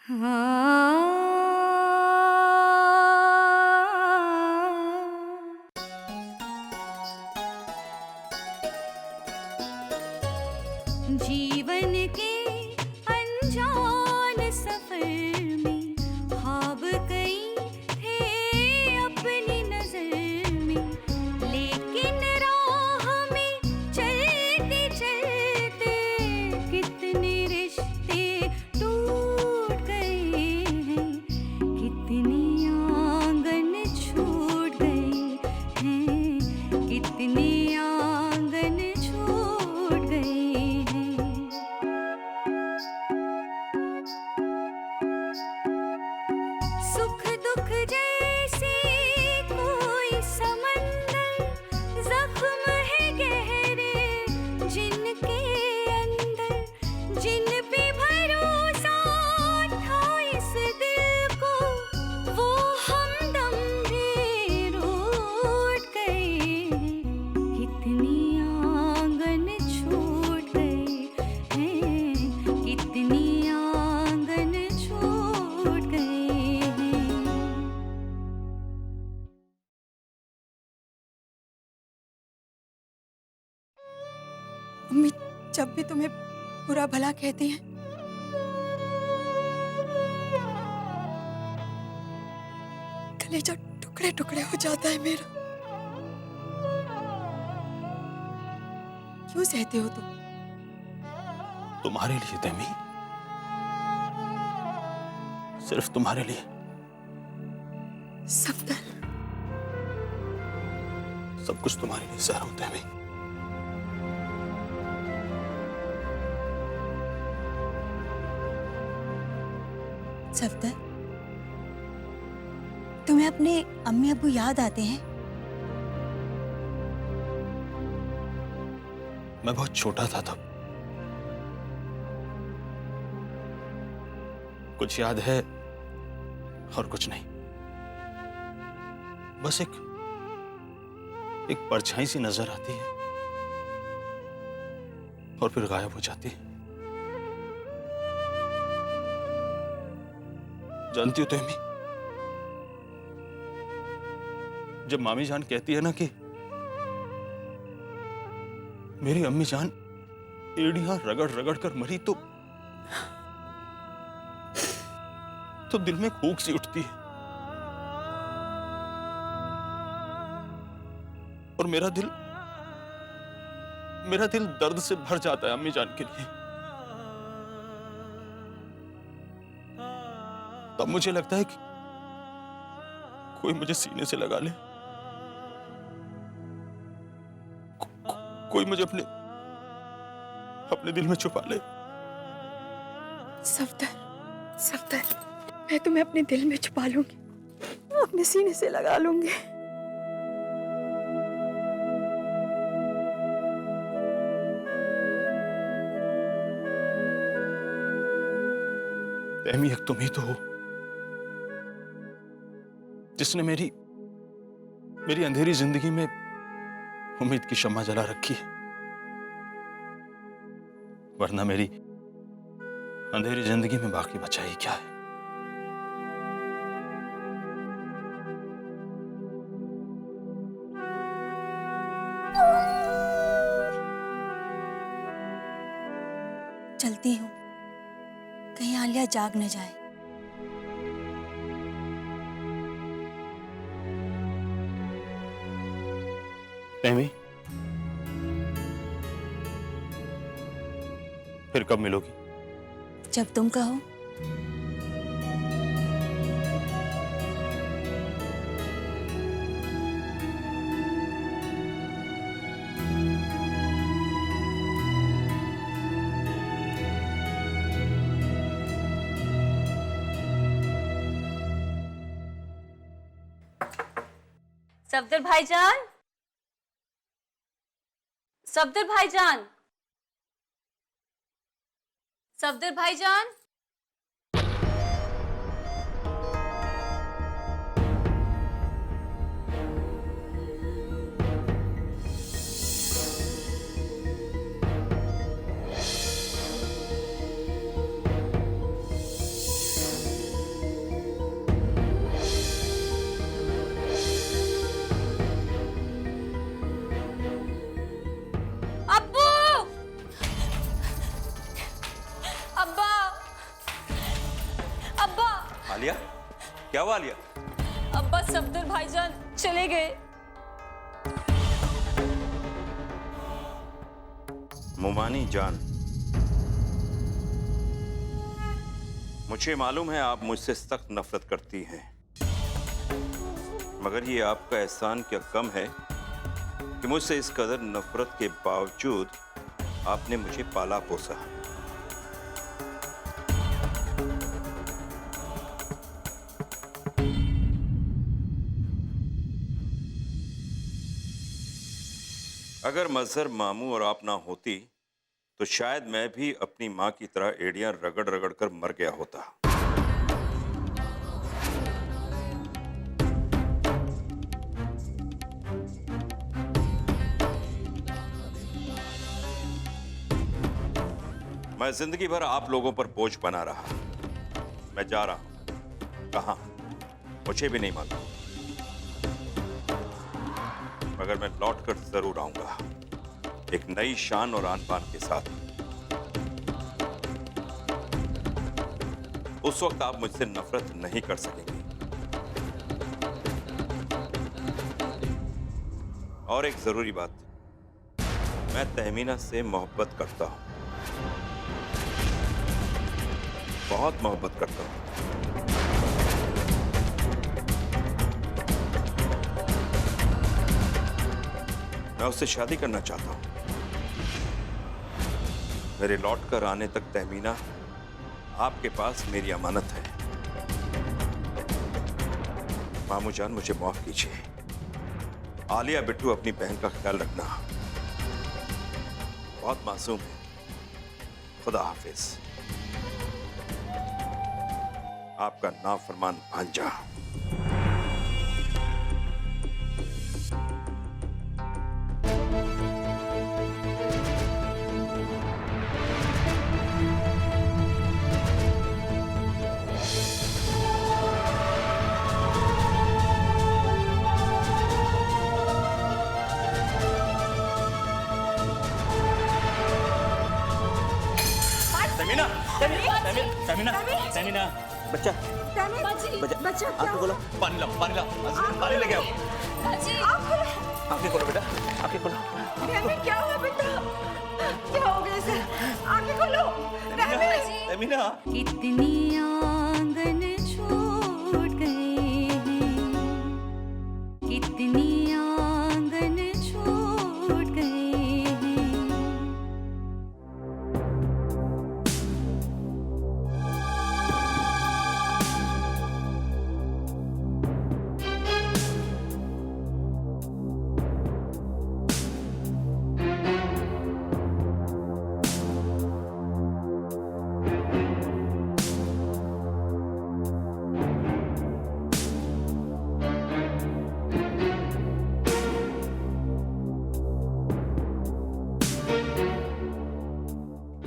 जीवन के अनजान सफर में ख्वाब कई थे अपनी नजर में, लेकिन राह में चलते चलते कितने रिश्ते टूट गए हैं, कितने आंगन छूट गए हैं, कितने आंगन छूट गए हैं। सुख दुख जैसे कोई समंदर, जख्म है गहरे जिनके अंदर, जिन पे भरोसा था इस दिल को, वो हमदम भी रूठ गए हैं, कितनी आंगन छूट गए हैं, कितनी आंगन छूट गए हैं। अम्मी जब भी तुम्हें बुरा भला कहती हैं, कलेजा टुकड़े टुकड़े हो जाता है मेरा। क्यों सहते हो तुम? तुम्हारे लिए तैमी, सिर्फ तुम्हारे लिए। सफदर, सब कुछ तुम्हारे लिए सह रहा हूं तैमी। सफदर, तुम्हें अपने अम्मी अब्बू याद आते हैं? मैं बहुत छोटा था तब, कुछ याद है और कुछ नहीं। बस एक परछाई सी नजर आती है और फिर गायब हो जाती है। जानती हो तैमी, जब मामी जान कहती है ना कि मेरी अम्मी जान एड़ियां रगड़ रगड़ कर मरी, तो दिल में कूक सी उठती है और मेरा दिल दर्द से भर जाता है अम्मी जान के लिए। तब मुझे लगता है कि कोई मुझे सीने से लगा ले, कोई मुझे अपने दिल में छुपा ले। सफदर, सफदर, मैं तुम्हें अपने दिल में छुपा लूंगी, अपने सीने से लगा लूंगी। तैमी, एक तुम ही तो हो जिसने मेरी अंधेरी जिंदगी में उम्मीद की शम्मा जला रखी है, वरना मेरी अंधेरी जिंदगी में बाकी बचा ही क्या है। चलती हूँ, कहीं आलिया जाग न जाए। तैमी, फिर कब मिलोगी? जब तुम कहो। सफदर भाईजान, सफदर भाईजान, सफदर भाईजान। आलिया, क्या हुआ आलिया? अब्बा सफदर भाईजान चले गए। मुमानी जान, मुझे मालूम है आप मुझसे सख्त नफरत करती हैं, मगर ये आपका एहसान क्या कम है कि मुझसे इस कदर नफरत के बावजूद आपने मुझे पाला पोसा। अगर मजहर मामू और आप ना होती तो शायद मैं भी अपनी मां की तरह एड़ियां रगड़ रगड़ कर मर गया होता। मैं जिंदगी भर आप लोगों पर बोझ बना रहा। मैं जा रहा हूं। कहां? मुझे भी नहीं मालूम, मगर मैं लौट कर जरूर आऊंगा, एक नई शान और आन बान के साथ। उस वक्त आप मुझसे नफरत नहीं कर सकेंगे। और एक जरूरी बात, मैं तहमीना से मोहब्बत करता हूं, बहुत मोहब्बत करता हूं। मैं उससे शादी करना चाहता हूं। मेरे लौट कर आने तक तहमीना आपके पास मेरी अमानत है। मामू जान, मुझे माफ कीजिए। आलिया बिट्टू, अपनी बहन का ख्याल रखना, बहुत मासूम है। खुदा हाफिज। आपका नाफरमान भांजा। तमीना, बच्चा, बच्चा, आंखें खोलो, पानी लाओ, पानी लेके आओ। आंखें खोलो बेटा, आंखें खोलो। क्या हुआ बेटा? क्या हो गया इसे? आंखें खोलो। तमीना, कितनी आंगन छूट गए हैं, कितनी आंगन छूट गए हैं।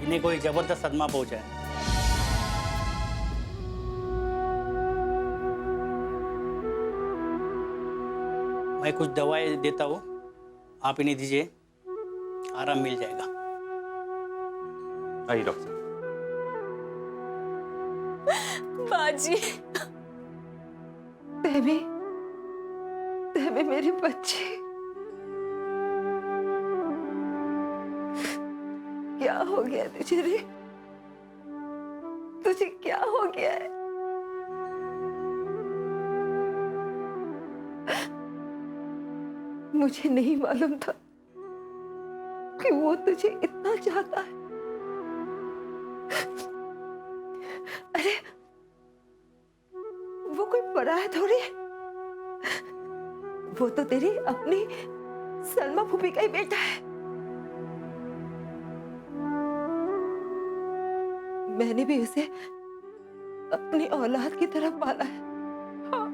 इन्हें कोई जबरदस्त सदमा पहुंचा है। मैं कुछ दवाएं देता हूँ, आप इन्हें दीजिए, आराम मिल जाएगा। आइए डॉक्टर। बाजी, तहबे मेरे बच्चे, क्या हो गया तुझे रे? तुझे क्या हो गया है? मुझे नहीं मालूम था कि वो तुझे इतना चाहता है। अरे वो कोई पराया थोड़ी है, वो तो तेरी अपनी सलमा फूफी का ही बेटा है। मैंने भी उसे अपनी औलाद की तरह पाला है। हाँ।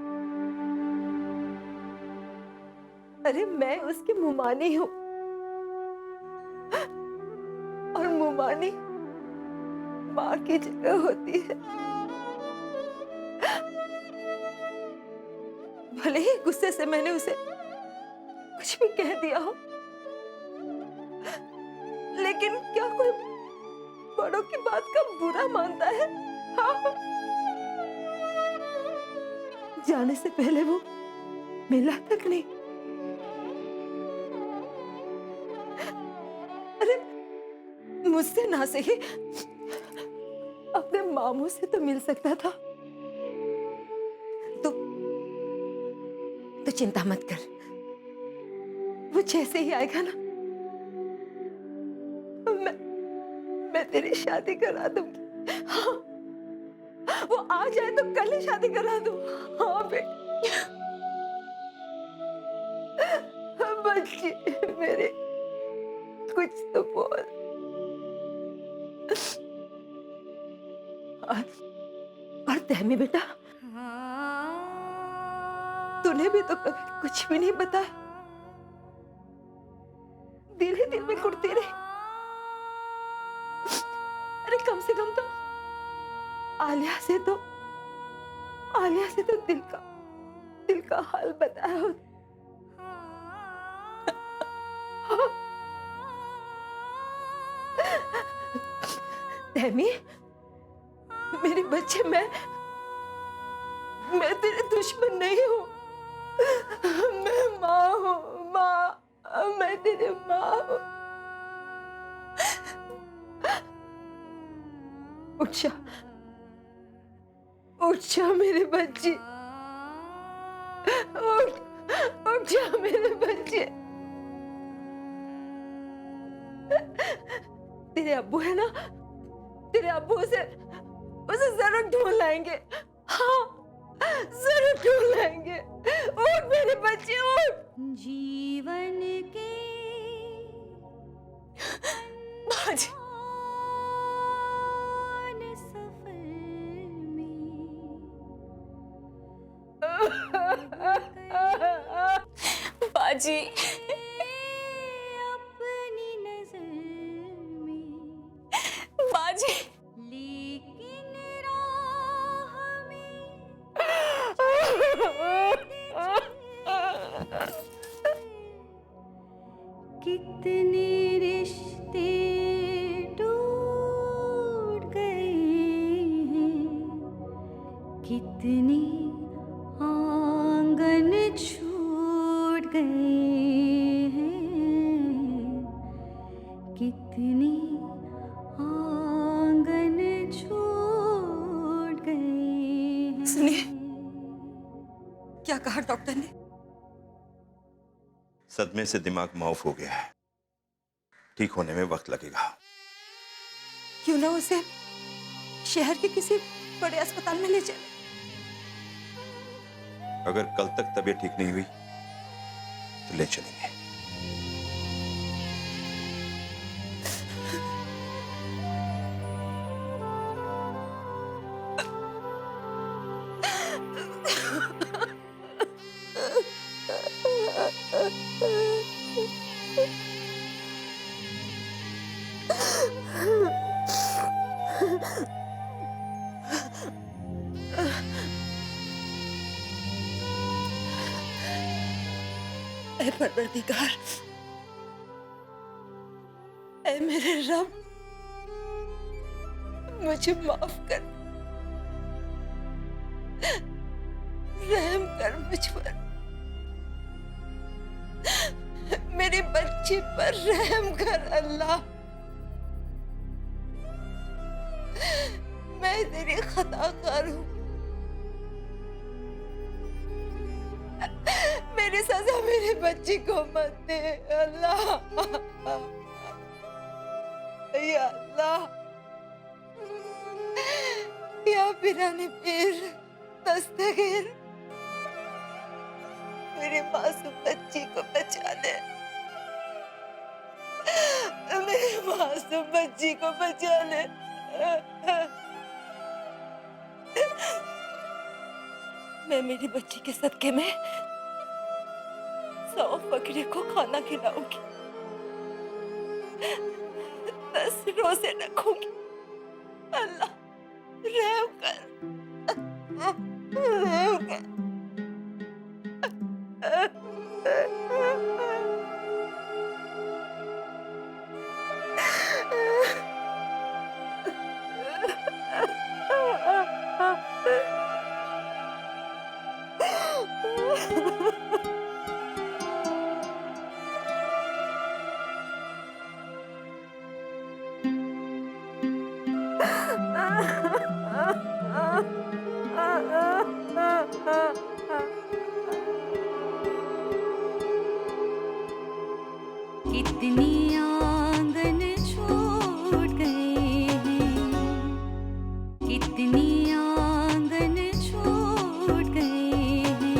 अरे मैं उसकी मुमानी हूं, और मुमानी मां की जगह होती है। भले ही गुस्से से मैंने उसे कुछ भी कह दिया हो, लेकिन क्या कोई बड़ों की बात का बुरा मानता है? हाँ? जाने से पहले वो मिला तक नहीं। अरे मुझसे ना सही अपने मामू से तो मिल सकता था। तो चिंता मत कर, वो जैसे ही आएगा ना मैं तेरी शादी करा दूंगी। हाँ, वो आ जाए तो कल ही शादी करा दूं। हाँ बेटी, बच्ची मेरे, कुछ तो बोल। और तहमी बेटा, तूने भी तो कभी कुछ भी नहीं बताया, दिल ही दिल में कुटती रही। अरे कम से कम तो आलिया से तो दिल का हाल बताया हो। तहमी, मेरे बच्चे, मैं तेरे दुश्मन नहीं हूँ। मैं माँ हूँ, माँ, मैं तेरी माँ हूँ। उठ जा मेरे बच्चे, उठ जा मेरे बच्चे। तेरे अब्बू है ना, तेरे अब्बू उसे जरूर ढूंढ लाएंगे। हाँ, जरूर ढूंढ लाएंगे। उठ मेरे बच्चे, उठ। जीवन के बाजी, सफर में बाजी अपनी नजर में, बाजी लेकिन राह में कितने रिश्ते टूट गए हैं, कितने आंगन छूट गए हैं, कितने आंगन छूट गए हैं। सुनिए, क्या कहा डॉक्टर ने? सदमे से दिमाग माउफ हो गया है, ठीक होने में वक्त लगेगा। क्यों ना उसे शहर के किसी बड़े अस्पताल में ले चले। अगर कल तक तबीयत ठीक नहीं हुई तो ले चलेंगे। ऐ परवरदिगार, ऐ मेरे रब, मुझे माफ कर, रहम कर मुझ पर, मेरी बच्ची पर रहम कर अल्लाह। मैं तेरी खताकार हूँ, मेरी सजा मेरे बच्ची को मत दे अल्लाह। या अल्लाह, या पिराने पीर दस्तगीर, मेरी मासूम बच्ची को बचा ले, मेरी मासूम बच्ची को बचा ले। मैं मेरी बच्ची के सदके में 100 फकीरे को खाना खिलाऊंगी, 10 रोजे रखूंगी। अल्लाह रहम कर, रहम कर। कितनी आंगन छूट गए हैं, कितनी आंगन छूट गए हैं।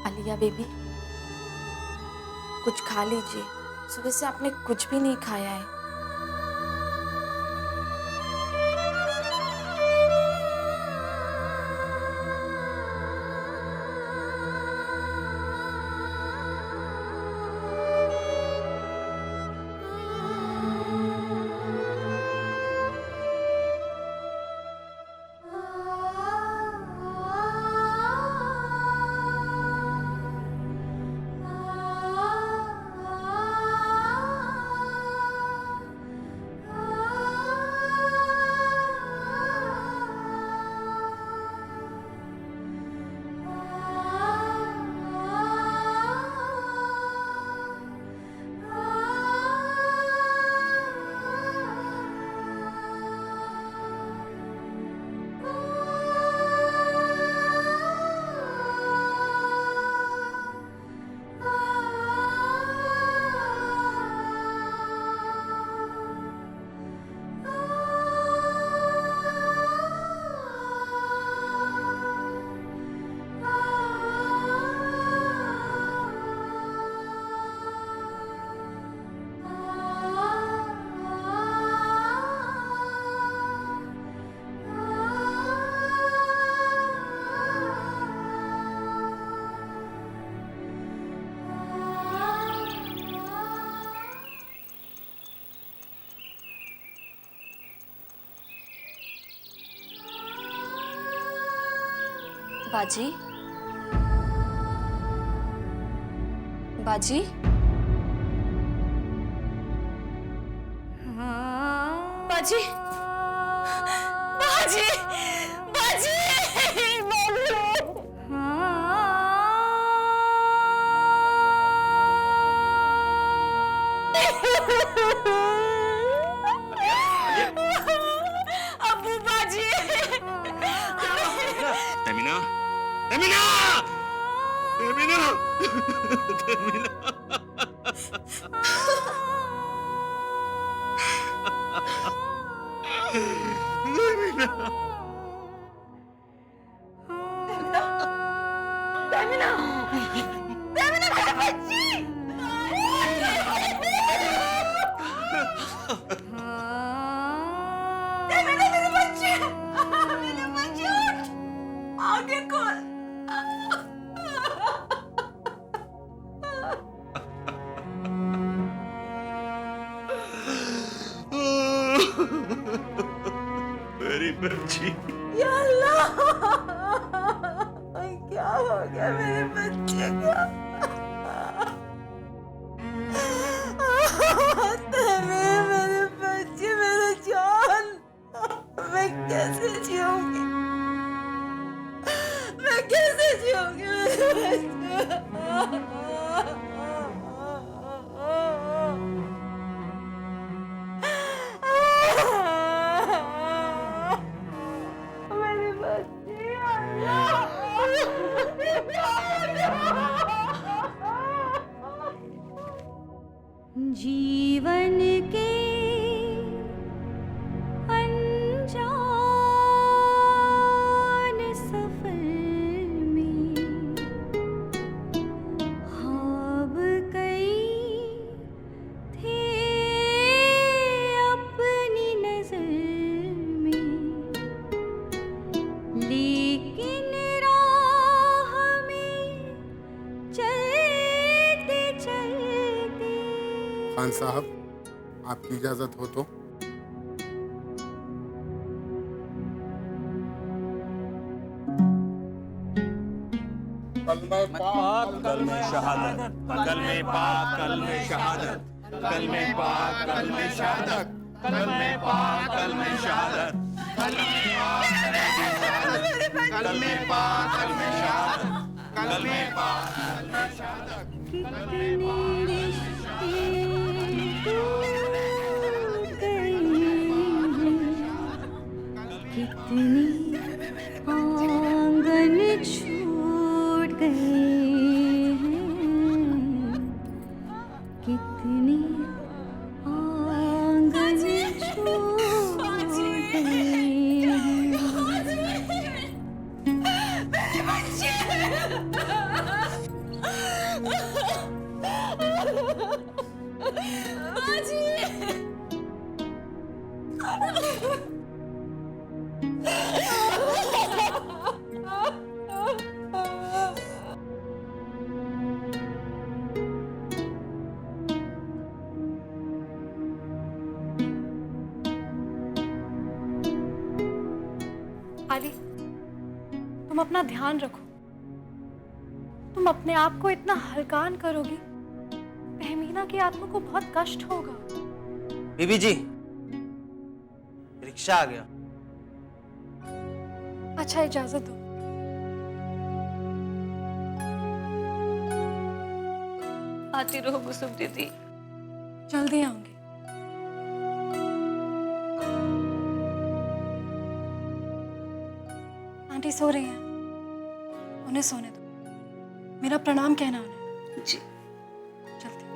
आलिया बेबी, कुछ खा लीजिए। सुबह से आपने कुछ भी नहीं खाया है। बाजी, बाजी, बाजी, बाजी, बाजी, अब्बू बाजी। तमीना, तमीना, तमीना, तमीना। मेरी बच्ची। या अल्लाह, क्या हो गया मेरे बच्चे का? मेरे बच्चे, मेरे जान, मैं कैसे जीऊंगी? मैं कैसे जीऊंगी मेरे बच्चे? जीवन के अनजान सफर में ख्वाब कई थे अपनी नजर में, लेकिन राह में चलते चलते खान साहब, आपकी इजाजत हो तो। कलमे पाक, कलमे शहादत, कलमे पाक, कलमे शहादत, कलमे पाक, कलमे शहादत, कलमे पाक, कलमे शहादत, कलमे पाक, कलमे शहादत, कलमे पाक, कलमे शहादत। कितने रिश्ते टूट गए हैं, कितनी आंगन छूट गए हैं, कितनी आंगन छूट गए आदि, तुम अपना ध्यान रखो। तुम अपने आप को इतना हल्कान करोगी, तहमीना की आत्मा को बहुत कष्ट होगा। बीबी जी, रिक्शा आ गया। अच्छा, इजाजत दो। आती रहो कुसुम दीदी। जल्दी आऊंगी। आंटी सो रही हैं, उन्हें सोने दो। मेरा प्रणाम कहना उन्हें। जी। जल्दी।